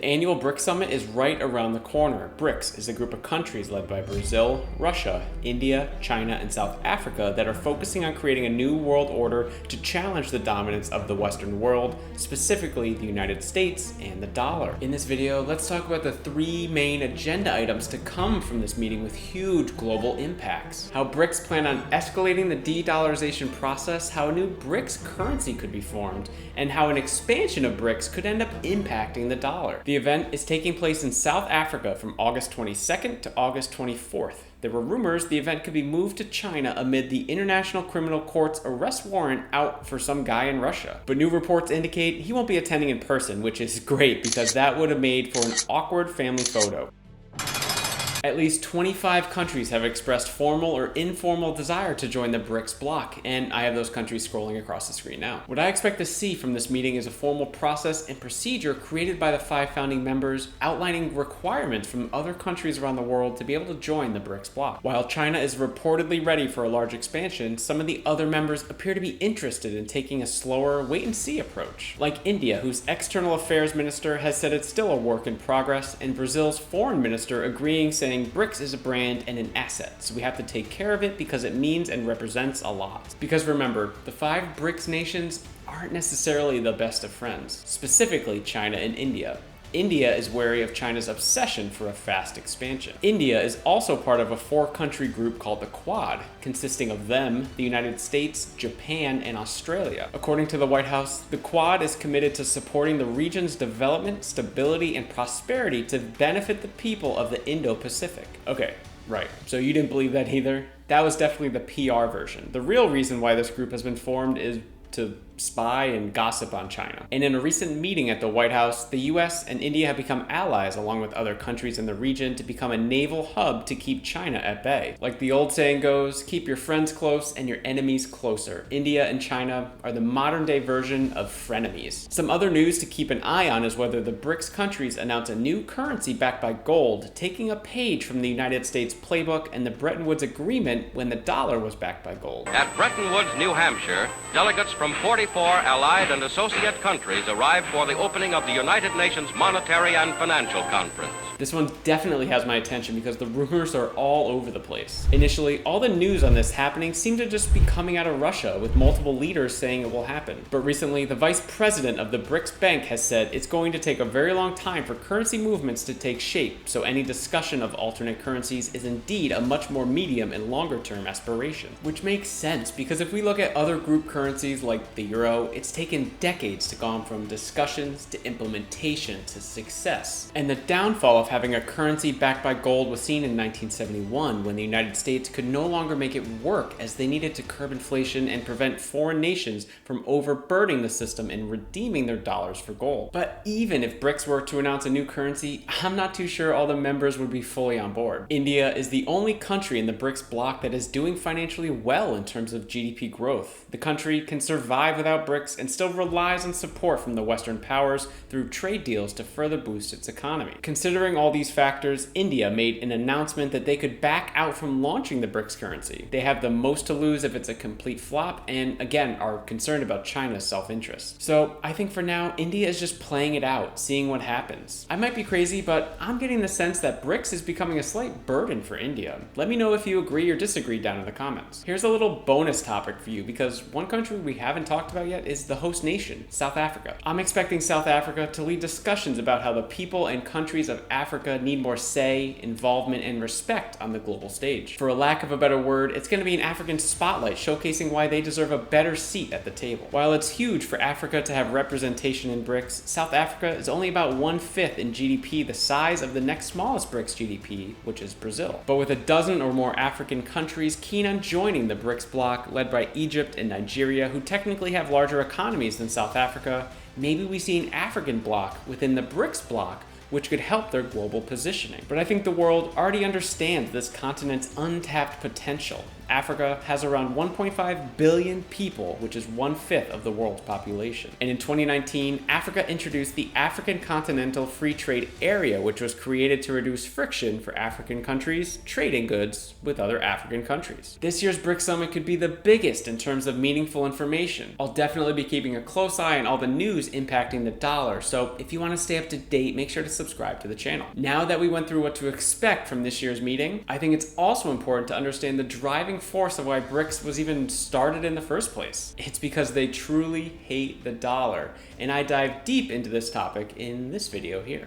The annual BRICS Summit is right around the corner. BRICS is a group of countries led by Brazil, Russia, India, China, and South Africa that are focusing on creating a new world order to challenge the dominance of the Western world, specifically the United States and the dollar. In this video, let's talk about the three main agenda items to come from this meeting with huge global impacts. How BRICS plan on escalating the de-dollarization process, how a new BRICS currency could be formed, and how an expansion of BRICS could end up impacting the dollar. The event is taking place in South Africa from August 22nd to August 24th. There were rumors the event could be moved to China amid the International Criminal Court's arrest warrant out for some guy in Russia. But new reports indicate he won't be attending in person, which is great because that would have made for an awkward family photo. At least 25 countries have expressed formal or informal desire to join the BRICS bloc, and I have those countries scrolling across the screen now. What I expect to see from this meeting is a formal process and procedure created by the 5 founding members outlining requirements from other countries around the world to be able to join the BRICS bloc. While China is reportedly ready for a large expansion, some of the other members appear to be interested in taking a slower wait-and-see approach. Like India, whose external affairs minister has said it's still a work in progress, and Brazil's foreign minister agreeing, saying BRICS is a brand and an asset, so we have to take care of it because it means and represents a lot. Because remember, the 5 BRICS nations aren't necessarily the best of friends, specifically China and India. India is wary of China's obsession for a fast expansion. India is also part of a 4-country group called the Quad, consisting of them, the United States, Japan, and Australia. According to the White House, the Quad is committed to supporting the region's development, stability, and prosperity to benefit the people of the Indo-Pacific. Okay, right, so you didn't believe that either? That was definitely the PR version. The real reason why this group has been formed is to spy and gossip on China. And in a recent meeting at the White House, the US and India have become allies along with other countries in the region to become a naval hub to keep China at bay. Like the old saying goes, keep your friends close and your enemies closer. India and China are the modern day version of frenemies. Some other news to keep an eye on is whether the BRICS countries announce a new currency backed by gold, taking a page from the United States playbook and the Bretton Woods Agreement when the dollar was backed by gold. At Bretton Woods, New Hampshire, delegates from 44 allied and associate countries arrived for the opening of the United Nations Monetary and Financial Conference. This one definitely has my attention because the rumors are all over the place. Initially, all the news on this happening seemed to just be coming out of Russia, with multiple leaders saying it will happen. But recently, the vice president of the BRICS Bank has said it's going to take a very long time for currency movements to take shape, so any discussion of alternate currencies is indeed a much more medium and longer term aspiration. Which makes sense, because if we look at other group currencies like the euro, it's taken decades to go from discussions to implementation to success. And the downfall of having a currency backed by gold was seen in 1971 when the United States could no longer make it work as they needed to curb inflation and prevent foreign nations from overburdening the system and redeeming their dollars for gold. But even if BRICS were to announce a new currency, I'm not too sure all the members would be fully on board. India is the only country in the BRICS bloc that is doing financially well in terms of GDP growth. The country can survive without BRICS and still relies on support from the Western powers through trade deals to further boost its economy. Considering all these factors, India made an announcement that they could back out from launching the BRICS currency. They have the most to lose if it's a complete flop, and again, are concerned about China's self-interest. So I think for now, India is just playing it out, seeing what happens. I might be crazy, but I'm getting the sense that BRICS is becoming a slight burden for India. Let me know if you agree or disagree down in the comments. Here's a little bonus topic for you, because one country we haven't talked about yet is the host nation, South Africa. I'm expecting South Africa to lead discussions about how the people and countries of Africa need more say, involvement, and respect on the global stage. For a lack of a better word, it's going to be an African spotlight showcasing why they deserve a better seat at the table. While it's huge for Africa to have representation in BRICS, South Africa is only about 1/5 in GDP the size of the next smallest BRICS GDP, which is Brazil. But with a dozen or more African countries keen on joining the BRICS bloc, led by Egypt and Nigeria, who technically have larger economies than South Africa, maybe we see an African bloc within the BRICS bloc, which could help their global positioning. But I think the world already understands this continent's untapped potential. Africa has around 1.5 billion people, which is 1/5 of the world's population. And in 2019, Africa introduced the African Continental Free Trade Area, which was created to reduce friction for African countries trading goods with other African countries. This year's BRICS Summit could be the biggest in terms of meaningful information. I'll definitely be keeping a close eye on all the news impacting the dollar, so if you want to stay up to date, make sure to subscribe to the channel. Now that we went through what to expect from this year's meeting, I think it's also important to understand the driving force of why BRICS was even started in the first place. It's because they truly hate the dollar, and I dive deep into this topic in this video here.